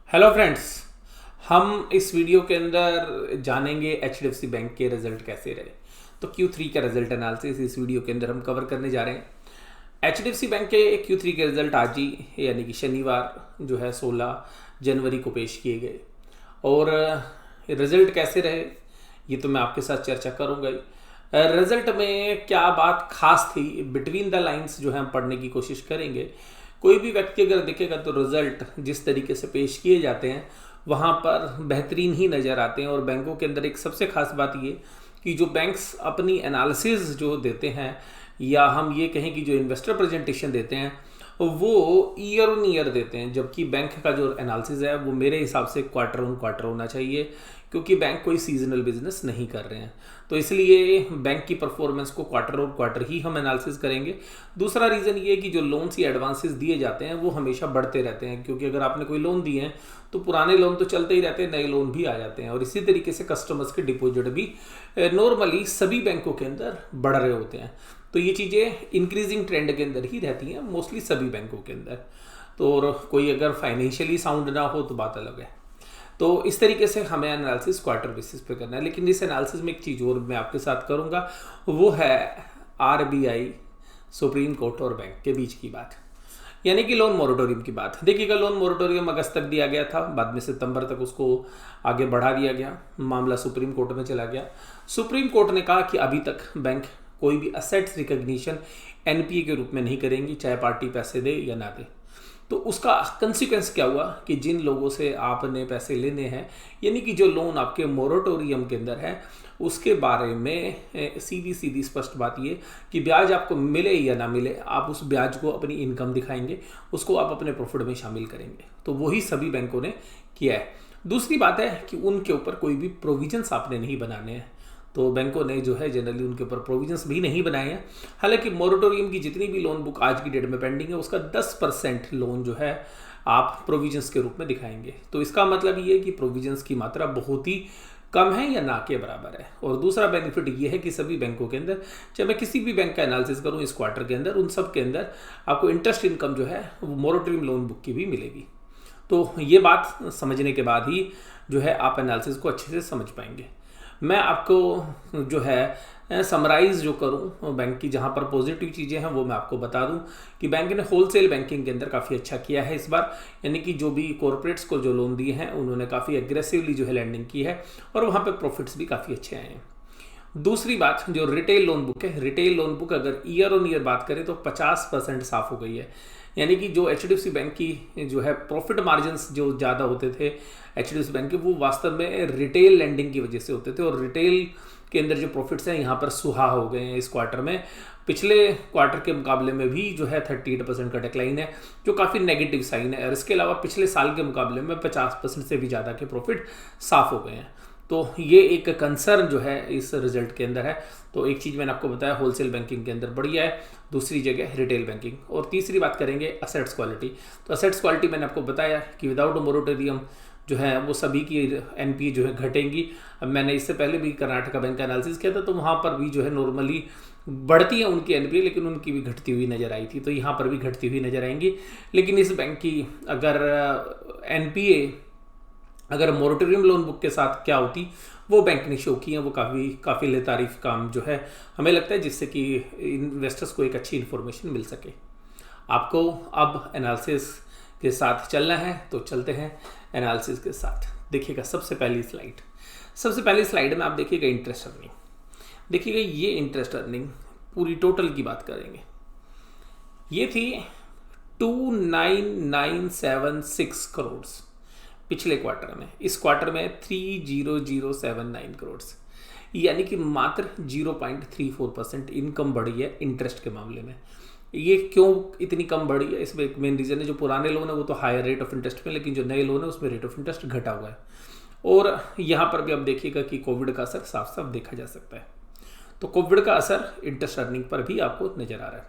Hello friends. हम इस video के अंदर जानेंगे एचडीएफसी बैंक के रिजल्ट कैसे रहे। तो Q3 का रिजल्ट एनालिसिस इस वीडियो के अंदर हम कवर करने जा रहे हैं। एचडीएफसी बैंक के Q3 के रिजल्ट आज ही यानी कि शनिवार जो है 16 जनवरी को पेश किए गए और रिजल्ट कैसे रहे ये तो मैं आपके साथ चर्चा करूंगा ही। रिजल्ट में क्या बात खास थी, बिटवीन द लाइंस जो है हम पढ़ने की कोशिश करेंगे। कोई भी व्यक्ति अगर देखेगा तो रिजल्ट जिस तरीके से पेश किए जाते हैं वहाँ पर बेहतरीन ही नज़र आते हैं। और बैंकों के अंदर एक सबसे खास बात ये कि जो बैंक्स अपनी एनालिसिस जो देते हैं या हम ये कहें कि जो इन्वेस्टर प्रेजेंटेशन देते हैं वो ईयर ऑन ईयर देते हैं, जबकि बैंक का जो एनालिसिस है वो मेरे हिसाब से क्वार्टर ऑन क्वार्टर होना चाहिए, क्योंकि बैंक कोई सीजनल बिजनेस नहीं कर रहे हैं। तो इसलिए बैंक की परफॉर्मेंस को क्वार्टर और क्वार्टर ही हम एनालिसिस करेंगे। दूसरा रीज़न ये कि जो लोन्स या एडवांसेस दिए जाते हैं वो हमेशा बढ़ते रहते हैं, क्योंकि अगर आपने कोई लोन दिए हैं तो पुराने लोन तो चलते ही रहते हैं, नए लोन भी आ जाते हैं। और इसी तरीके से कस्टमर्स के डिपॉजिट भी नॉर्मली सभी बैंकों के अंदर बढ़ रहे होते हैं। तो ये चीज़ें इंक्रीजिंग ट्रेंड के अंदर ही रहती हैं मोस्टली सभी बैंकों के अंदर। तो और कोई अगर फाइनेंशियली साउंड ना हो तो बात अलग है। तो इस तरीके से हमें एनालिसिस क्वार्टर बेसिस पे करना है। लेकिन इस एनालिसिस में एक चीज़ और मैं आपके साथ करूंगा, वो है आरबीआई, सुप्रीम कोर्ट और बैंक के बीच की बात, यानी कि लोन मोरेटोरियम की बात। देखिएगा, लोन मोरेटोरियम अगस्त तक दिया गया था, बाद में सितंबर तक उसको आगे बढ़ा दिया गया। मामला सुप्रीम कोर्ट में चला गया। सुप्रीम कोर्ट ने कहा कि अभी तक बैंक कोई भी असेट्स रिकॉग्निशन एनपीए के रूप में नहीं करेंगी, चाहे पार्टी पैसे दे या ना दे। तो उसका कंसिक्वेंस क्या हुआ कि जिन लोगों से आपने पैसे लेने हैं, यानी कि जो लोन आपके मोरेटोरियम के अंदर है, उसके बारे में सीधी सीधी स्पष्ट बात ये कि ब्याज आपको मिले या ना मिले, आप उस ब्याज को अपनी इनकम दिखाएंगे, उसको आप अपने प्रॉफिट में शामिल करेंगे। तो वही सभी बैंकों ने किया है। दूसरी बात है कि उनके ऊपर कोई भी प्रोविजंस आपने नहीं बनाने हैं। तो बैंकों ने जो है जनरली उनके ऊपर प्रोविजंस भी नहीं बनाए हैं। हालांकि मोरेटोरियम की जितनी भी लोन बुक आज की डेट में पेंडिंग है उसका 10% लोन जो है आप प्रोविजंस के रूप में दिखाएंगे। तो इसका मतलब ये है कि प्रोविजंस की मात्रा बहुत ही कम है या ना के बराबर है। और दूसरा बेनिफिट ये है कि सभी बैंकों के अंदर, चाहे मैं किसी भी बैंक का एनालिसिस करूं इस क्वार्टर के अंदर, उन सब के अंदर आपको इंटरेस्ट इनकम जो है वो मोरेटोरियम लोन बुक की भी मिलेगी। तो ये बात समझने के बाद ही जो है आप एनालिसिस को अच्छे से समझ पाएंगे। मैं आपको जो है समराइज जो करूं बैंक की, जहां पर पॉजिटिव चीज़ें हैं वो मैं आपको बता दूं कि बैंक ने होलसेल बैंकिंग के अंदर काफ़ी अच्छा किया है इस बार। यानी कि जो भी कॉरपोरेट्स को जो लोन दिए हैं उन्होंने काफ़ी एग्रेसिवली जो है लैंडिंग की है और वहाँ पे प्रॉफिट्स भी काफ़ी अच्छे आए हैं। दूसरी बात, जो रिटेल लोन बुक है, रिटेल लोन बुक अगर ईयर ऑन ईयर बात करें तो 50% साफ हो गई है। यानी कि जो एचडीएफसी बैंक की जो है प्रॉफिट मार्जिन्स जो ज़्यादा होते थे एचडीएफसी बैंक के, वो वास्तव में रिटेल लैंडिंग की वजह से होते थे। और रिटेल के अंदर जो प्रॉफिट्स हैं यहाँ पर सुहा हो गए हैं इस क्वार्टर में। पिछले क्वार्टर के मुकाबले में भी जो है 38% का डिक्लाइन है, जो काफ़ी नेगेटिव साइन है। और इसके अलावा पिछले साल के मुकाबले में 50% से भी ज़्यादा के प्रॉफिट साफ हो गए हैं। तो ये एक कंसर्न जो है इस रिजल्ट के अंदर है। तो एक चीज़ मैंने आपको बताया, होलसेल बैंकिंग के अंदर बढ़िया है, दूसरी जगह रिटेल बैंकिंग। और तीसरी बात करेंगे असेट्स क्वालिटी। तो असेट्स क्वालिटी मैंने आपको बताया कि विदाउट मोरेटोरियम जो है वो सभी की एनपीए जो है घटेंगी। अब मैंने इससे पहले भी कर्नाटका बैंक का एनालिसिस किया था, तो वहाँ पर भी जो है नॉर्मली बढ़ती है उनकी एनपीए, लेकिन उनकी भी घटती हुई नज़र आई थी। तो यहाँ पर भी घटती हुई नज़र आएंगी। लेकिन इस बैंक की अगर एनपीए अगर मोरेटोरियम लोन बुक के साथ क्या होती, वो बैंक ने शो की है, वो काफ़ी तारीफ काम जो है हमें लगता है, जिससे कि इन्वेस्टर्स को एक अच्छी इन्फॉर्मेशन मिल सके। आपको अब एनालिसिस के साथ चलना है तो चलते हैं एनालिसिस के साथ। देखिएगा सबसे पहली स्लाइड में आप देखिएगा इंटरेस्ट अर्निंग। देखिएगा ये इंटरेस्ट अर्निंग पूरी टोटल की बात करेंगे, ये थी 29,976 करोड़ पिछले क्वार्टर में। इस क्वार्टर में 300,079 करोड़, यानी कि मात्र 0.34% इनकम बढ़ी है इंटरेस्ट के मामले में। ये क्यों इतनी कम बढ़ी है, इसमें एक मेन रीज़न है, जो पुराने लोन है वो तो हायर रेट ऑफ इंटरेस्ट में, लेकिन जो नए लोन है उसमें रेट ऑफ इंटरेस्ट घटा हुआ है। और यहाँ पर भी आप देखिएगा कि कोविड का असर साफ साफ देखा जा सकता है। तो कोविड का असर इंटरेस्ट अर्निंग पर भी आपको नजर आ रहा है।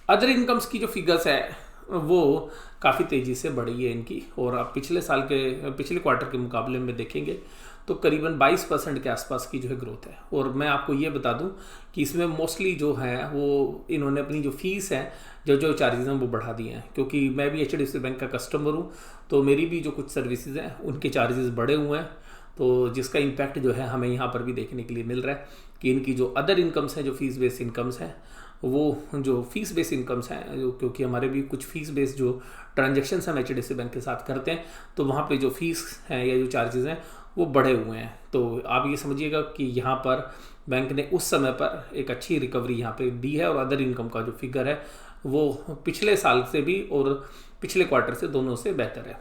अदर इनकम्स की जो फिगर्स है वो काफ़ी तेज़ी से बढ़ी है इनकी। और आप पिछले क्वार्टर के मुकाबले में देखेंगे तो करीबन 22% के आसपास की जो है ग्रोथ है। और मैं आपको ये बता दूं कि इसमें मोस्टली जो है वो इन्होंने अपनी जो फीस है, जो चार्जेस हैं वो बढ़ा दिए हैं, क्योंकि मैं भी HDFC बैंक का कस्टमर हूँ, तो मेरी भी जो कुछ सर्विसेज हैं उनके चार्जेस बढ़े हुए हैं। तो जिसका इम्पैक्ट जो है हमें यहाँ पर भी देखने के लिए मिल रहा है कि इनकी जो अदर इनकम्स हैं, जो फीस बेस्ड इनकम्स हैं, वो जो फीस बेस्ड इनकम्स हैं, जो क्योंकि हमारे भी कुछ फीस बेस्ड जो ट्रांजेक्शन्स हम HDFC बैंक के साथ करते हैं, तो वहाँ पे जो फीस हैं या जो चार्जेस हैं वो बढ़े हुए हैं। तो आप ये समझिएगा कि यहाँ पर बैंक ने उस समय पर एक अच्छी रिकवरी यहाँ पे दी है, और अदर इनकम का जो फिगर है वो पिछले साल से भी और पिछले क्वार्टर से दोनों से बेहतर है।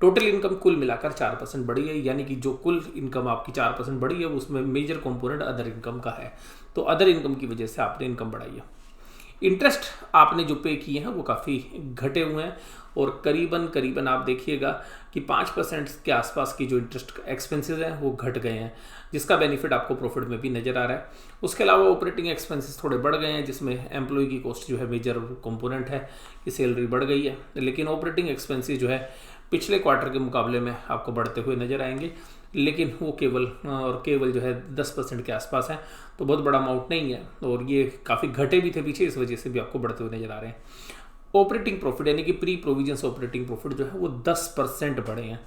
टोटल इनकम कुल मिलाकर 4% बढ़ी है, यानी कि जो कुल इनकम आपकी 4% बढ़ी है उसमें मेजर कंपोनेंट अदर इनकम का है। तो अदर इनकम की वजह से आपने इनकम बढ़ाई है। इंटरेस्ट आपने जो पे किए हैं वो काफ़ी घटे हुए हैं, और करीबन आप देखिएगा कि 5% के आसपास की जो इंटरेस्ट एक्सपेंसेस हैं वो घट गए हैं, जिसका बेनिफिट आपको प्रॉफिट में भी नज़र आ रहा है। उसके अलावा ऑपरेटिंग एक्सपेंसेस थोड़े बढ़ गए हैं, जिसमें एम्प्लॉय की कॉस्ट जो है मेजर कंपोनेंट है कि सैलरी बढ़ गई है, लेकिन ऑपरेटिंग एक्सपेंसेस जो है पिछले क्वार्टर के मुकाबले में आपको बढ़ते हुए नजर आएंगे, लेकिन वो केवल जो है 10% के आसपास है, तो बहुत बड़ा अमाउंट नहीं है, और ये काफ़ी घटे भी थे पीछे, इस वजह से भी आपको बढ़ते हुए नजर आ रहे हैं। ऑपरेटिंग प्रॉफिट यानी कि प्री प्रोविजन ऑपरेटिंग प्रॉफिट जो है वो 10% बढ़े हैं।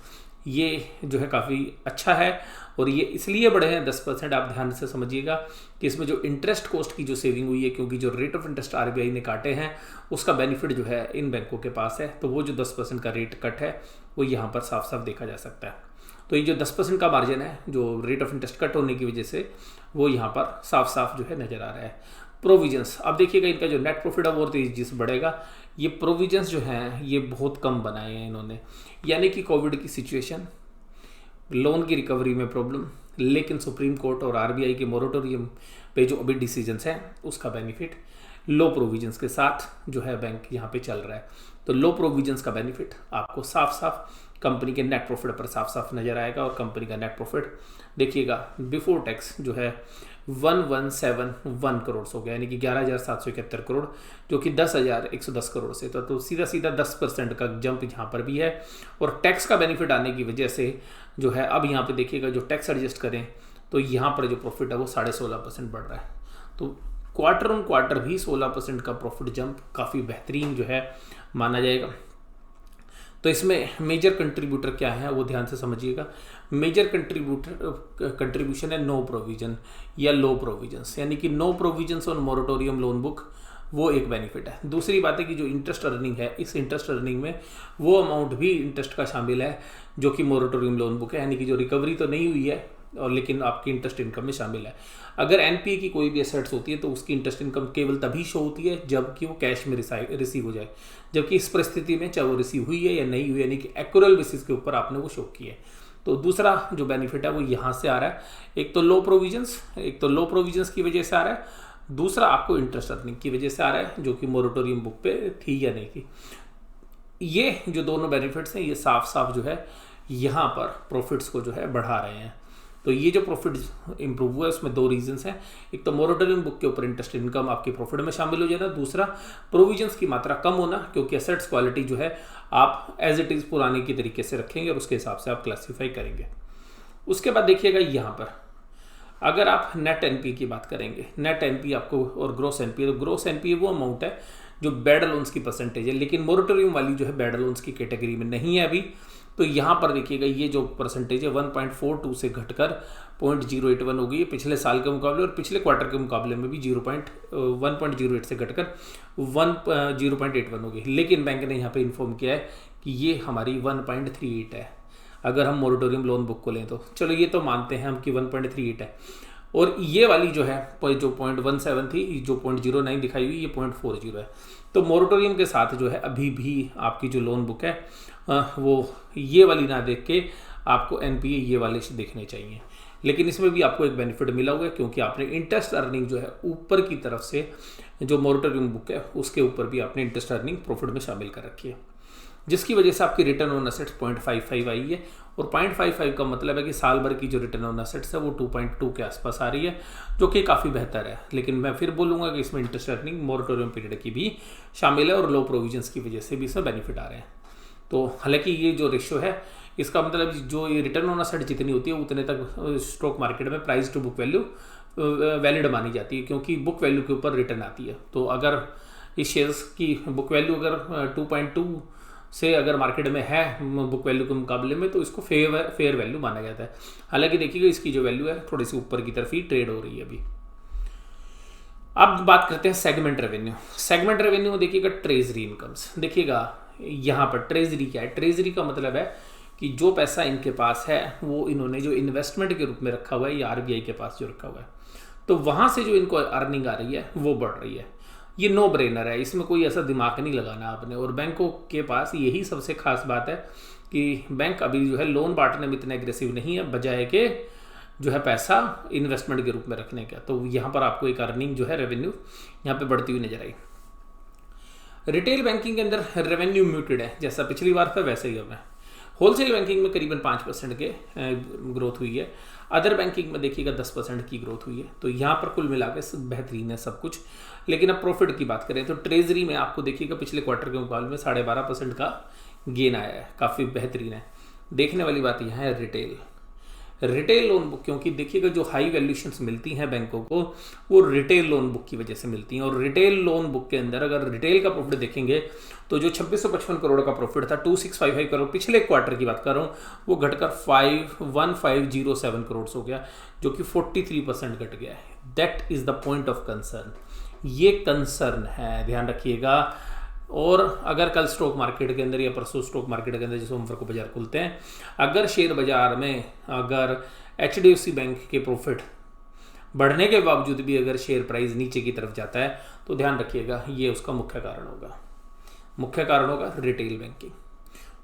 ये जो है काफ़ी अच्छा है, और ये इसलिए बढ़े हैं 10%, आप ध्यान से समझिएगा कि इसमें जो इंटरेस्ट कॉस्ट की जो सेविंग हुई है, क्योंकि जो रेट ऑफ इंटरेस्ट RBI ने काटे हैं उसका बेनिफिट जो है इन बैंकों के पास है, तो वो जो 10% का रेट कट है वो यहाँ पर साफ साफ देखा जा सकता है। तो ये जो 10% का मार्जिन है जो रेट ऑफ इंटरेस्ट कट होने की वजह से, वो यहाँ पर साफ साफ जो है नज़र आ रहा है। प्रोविजंस, अब देखिएगा इनका जो नेट प्रॉफिट है वो तेजी से बढ़ेगा। ये प्रोविजंस जो हैं ये बहुत कम बनाए हैं इन्होंने, यानी कि कोविड की सिचुएशन, लोन की रिकवरी में प्रॉब्लम, लेकिन सुप्रीम कोर्ट और RBI के मोरेटोरियम पे जो अभी डिसीजंस हैं उसका बेनिफिट लो प्रोविजंस के साथ जो है बैंक यहाँ पे चल रहा है। तो लो प्रोविजंस का बेनिफिट आपको साफ साफ कंपनी के नेट प्रॉफिट पर साफ साफ नजर आएगा, और कंपनी का नेट प्रॉफिट देखिएगा बिफोर टैक्स जो है 1171 करोड़ हो गया, यानी कि 11,771 करोड़, जो कि 10,110 करोड़ से, तो सीधा 10% का जंप यहाँ पर भी है। और टैक्स का बेनिफिट आने की वजह से जो है अब यहाँ पे देखिएगा जो टैक्स एडजस्ट करें तो यहाँ पर जो प्रॉफिट है वो 16.5% बढ़ रहा है। तो क्वार्टर ऑन क्वार्टर भी 16% का प्रॉफिट जंप काफ़ी बेहतरीन जो है माना जाएगा। तो इसमें मेजर कंट्रीब्यूटर क्या है वो ध्यान से समझिएगा। मेजर कंट्रीब्यूशन है नो प्रोविजन या लो प्रोविजंस, यानी कि no provisions on moratorium loan book, वो एक बेनिफिट है। दूसरी बात है कि जो इंटरेस्ट अर्निंग है, इस इंटरेस्ट अर्निंग में वो अमाउंट भी इंटरेस्ट का शामिल है जो कि मोरेटोरियम लोन बुक है, यानी कि जो रिकवरी तो नहीं हुई है और लेकिन आपकी इंटरेस्ट इनकम में शामिल है। अगर NPA की कोई भी एसेट्स होती है तो उसकी इंटरेस्ट इनकम केवल तभी शो होती है जबकि वो कैश में रिसीव हो जाए, जबकि इस परिस्थिति में चाहे वो रिसीव हुई है या नहीं हुई, यानी कि एक्यूरल बेसिस के ऊपर आपने वो शो की है। तो दूसरा जो बेनिफिट है वो यहाँ से आ रहा है, एक तो लो प्रोविजंस की वजह से आ रहा है, दूसरा आपको इंटरेस्ट अर्निंग की वजह से आ रहा है जो कि मोरेटोरियम बुक पे थी या नहीं थी। ये जो दोनों बेनिफिट्स हैं ये साफ साफ जो है यहाँ पर प्रॉफिट्स को जो है बढ़ा रहे हैं। तो ये जो प्रॉफिट इंप्रूव हुआ है उसमें दो रीजंस हैं, एक तो मोरेटोरियम बुक के ऊपर इंटरेस्ट इनकम आपके प्रॉफिट में शामिल हो जाना, दूसरा प्रोविजंस की मात्रा कम होना, क्योंकि एसेट्स क्वालिटी जो है आप एज इट इज़ पुराने की तरीके से रखेंगे और उसके हिसाब से आप क्लासीफाई करेंगे। उसके बाद देखिएगा यहाँ पर अगर आप नेट NPA की बात करेंगे, नेट NPA आपको और ग्रोस NPA, तो ग्रोस NPA वो अमाउंट है जो बैड लोन्स की परसेंटेज है, लेकिन मोरेटोरियम वाली जो है बैड लोन्स की कैटेगरी में नहीं है अभी। तो यहाँ पर देखिएगा ये जो परसेंटेज है 1.42 से घटकर 0.081 हो गई है पिछले साल के मुकाबले, और पिछले क्वार्टर के मुकाबले में भी 1.08 से घटकर 0.81 हो गई। लेकिन बैंक ने यहाँ पे इन्फॉर्म किया है कि ये हमारी 1.38 है अगर हम मोरेटोरियम लोन बुक को लें तो। चलो ये तो मानते हैं हम कि 1.38 है, और ये वाली जो है जो 0.17 थी, जो 0.09 दिखाई हुई, ये 0.40 है। तो मोरेटोरियम के साथ जो है अभी भी आपकी जो लोन बुक है वो ये वाली ना देख के आपको NPA ये वाले देखने चाहिए। लेकिन इसमें भी आपको एक बेनिफिट मिला हुआ है, क्योंकि आपने इंटरेस्ट अर्निंग जो है ऊपर की तरफ से जो मोरेटोरियम बुक है उसके ऊपर भी आपने इंटरेस्ट अर्निंग प्रॉफिट में शामिल कर रखी है, जिसकी वजह से आपकी रिटर्न ऑन एसेट्स 0.55 आई है। और 0.55 का मतलब है कि साल भर की जो रिटर्न ऑन एसेट्स है वो 2.2 के आसपास आ रही है, जो कि काफ़ी बेहतर है। लेकिन मैं फिर बोलूँगा कि इसमें इंटरेस्ट अर्निंग मोरेटोरियम पीरियड की भी शामिल है, और लो प्रोविजंस की वजह से भी इसमें बेनिफिट आ रहे हैं। तो हालांकि ये जो रेशियो है इसका मतलब जो ये रिटर्न ऑन एसेट जितनी होती है उतने तक स्टॉक मार्केट में price to book value valid मानी जाती है, क्योंकि बुक वैल्यू के ऊपर रिटर्न आती है। तो अगर इस शेयर्स की बुक वैल्यू अगर 2.2 से अगर मार्केट में है बुक वैल्यू के मुकाबले में, तो इसको फेयर वैल्यू माना जाता है। हालांकि देखिएगा इसकी जो वैल्यू है थोड़ी सी ऊपर की तरफ ही ट्रेड हो रही है अभी। अब बात करते हैं सेगमेंट रेवेन्यू। सेगमेंट रेवेन्यू में देखिएगा ट्रेजरी इनकम्स। देखिएगा यहाँ पर ट्रेजरी क्या है, ट्रेजरी का मतलब है कि जो पैसा इनके पास है वो इन्होंने जो इन्वेस्टमेंट के रूप में रखा हुआ है या आरबीआई के पास जो रखा हुआ है, तो वहाँ से जो इनको अर्निंग आ रही है वो बढ़ रही है। ये नो ब्रेनर है, इसमें कोई ऐसा दिमाग नहीं लगाना आपने। और बैंकों के पास यही सबसे खास बात है कि बैंक अभी जो है लोन बांटने में इतने एग्रेसिव नहीं है, बजाय के जो है पैसा इन्वेस्टमेंट के रूप में रखने का। तो यहाँ पर आपको एक अर्निंग जो है रेवेन्यू यहाँ पे बढ़ती हुई नजर आई। रिटेल बैंकिंग के अंदर रेवेन्यू म्यूटेड है, जैसा पिछली बार था वैसे ही अब है। होलसेल बैंकिंग में करीबन 5% के ग्रोथ हुई है। अदर बैंकिंग में देखिएगा 10% की ग्रोथ हुई है। तो यहाँ पर कुल मिलाकर बेहतरीन है सब कुछ। लेकिन अब प्रॉफिट की बात करें तो ट्रेजरी में आपको देखिएगा पिछले क्वार्टर के मुकाबले में 12.5% का गेन आया है, काफ़ी बेहतरीन है। देखने वाली बात यह है रिटेल लोन बुक, क्योंकि देखिएगा जो हाई वैल्यूएशंस मिलती हैं बैंकों को वो रिटेल लोन बुक की वजह से मिलती हैं। और रिटेल लोन बुक के अंदर अगर रिटेल का प्रॉफिट देखेंगे तो जो 2655 करोड़ का प्रॉफिट था, 2655 करोड़ पिछले क्वार्टर की बात कर रहा हूँ, वो घटकर 1507 करोड़ हो गया, जो कि 43% घट गया है। That is the point of concern. ये कंसर्न है, ध्यान रखिएगा। और अगर कल स्टॉक मार्केट के अंदर या परसों स्टॉक मार्केट के अंदर, जैसे सोमवार को बाजार खुलते हैं, अगर शेयर बाजार में अगर HDFC बैंक के प्रॉफिट बढ़ने के बावजूद भी अगर शेयर प्राइस नीचे की तरफ जाता है, तो ध्यान रखिएगा ये उसका मुख्य कारण होगा रिटेल बैंकिंग।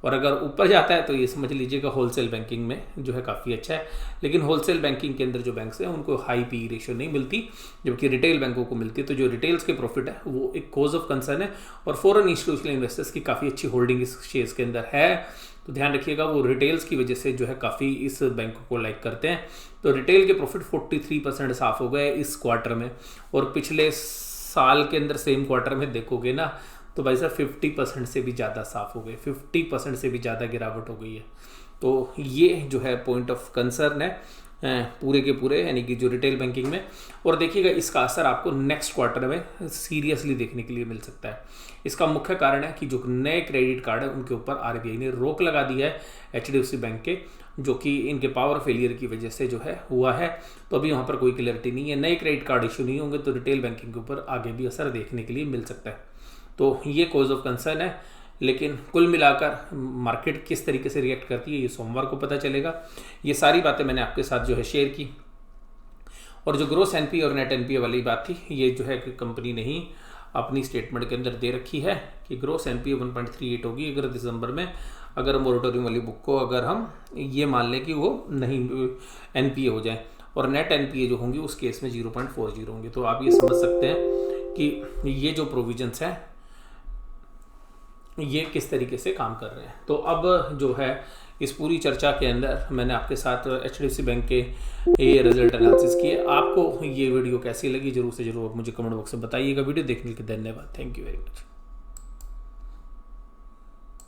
और अगर ऊपर जाता है तो ये समझ लीजिएगा होलसेल बैंकिंग में जो है काफ़ी अच्छा है। लेकिन होलसेल बैंकिंग के अंदर जो बैंक्स हैं उनको हाई पी रेशियो नहीं मिलती, जबकि रिटेल बैंकों को मिलती है। तो जो रिटेल्स के प्रॉफिट है वो एक कॉज ऑफ कंसर्न है। और फॉरेन इंस्टीट्यूशनल इन्वेस्टर्स की काफ़ी अच्छी होल्डिंग इस शेयर्स के अंदर है। तो ध्यान रखिएगा वो रिटेल्स की वजह से जो है काफ़ी इस बैंक को लाइक करते हैं। तो रिटेल के प्रॉफिट 43% साफ हो गए इस क्वार्टर में। और पिछले साल के अंदर सेम क्वार्टर में देखोगे ना तो भाई साहब 50% से भी ज़्यादा साफ हो गए, 50% से भी ज़्यादा गिरावट हो गई है। तो ये जो है पॉइंट ऑफ कंसर्न है पूरे के पूरे, यानी कि जो रिटेल बैंकिंग में। और देखिएगा इसका असर आपको नेक्स्ट क्वार्टर में सीरियसली देखने के लिए मिल सकता है। इसका मुख्य कारण है कि जो नए क्रेडिट कार्ड है उनके ऊपर आरबीआई ने रोक लगा दी है HDFC बैंक के, जो कि इनके पावर फेलियर की वजह से जो है हुआ है। तो अभी वहाँ पर कोई क्लियरिटी नहीं है, नए क्रेडिट कार्ड इशू नहीं होंगे तो रिटेल बैंकिंग के ऊपर आगे भी असर देखने के लिए मिल सकता है। तो ये कॉज ऑफ कंसर्न है। लेकिन कुल मिलाकर मार्केट किस तरीके से रिएक्ट करती है ये सोमवार को पता चलेगा। ये सारी बातें मैंने आपके साथ जो है शेयर की। और जो ग्रोस NPA और नेट NPA वाली बात थी, ये जो है कि कंपनी ने ही अपनी स्टेटमेंट के अंदर दे रखी है कि ग्रोस NPA 1.38 होगी अगर दिसंबर में, अगर मोरेटोरियम वाली बुक को अगर हम ये मान लें कि वो नहीं NPA हो जाए, और नेट NPA जो होंगी उस केस में 0.40 होंगे। तो आप ये समझ सकते हैं कि ये जो प्रोविजंस हैं ये किस तरीके से काम कर रहे हैं। तो अब जो है इस पूरी चर्चा के अंदर मैंने आपके साथ HDFC बैंक के ये रिजल्ट एनालिसिस किए। आपको ये वीडियो कैसी लगी जरूर से जरूर मुझे कमेंट बॉक्स में बताइएगा। वीडियो देखने के लिए धन्यवाद। Thank you very much.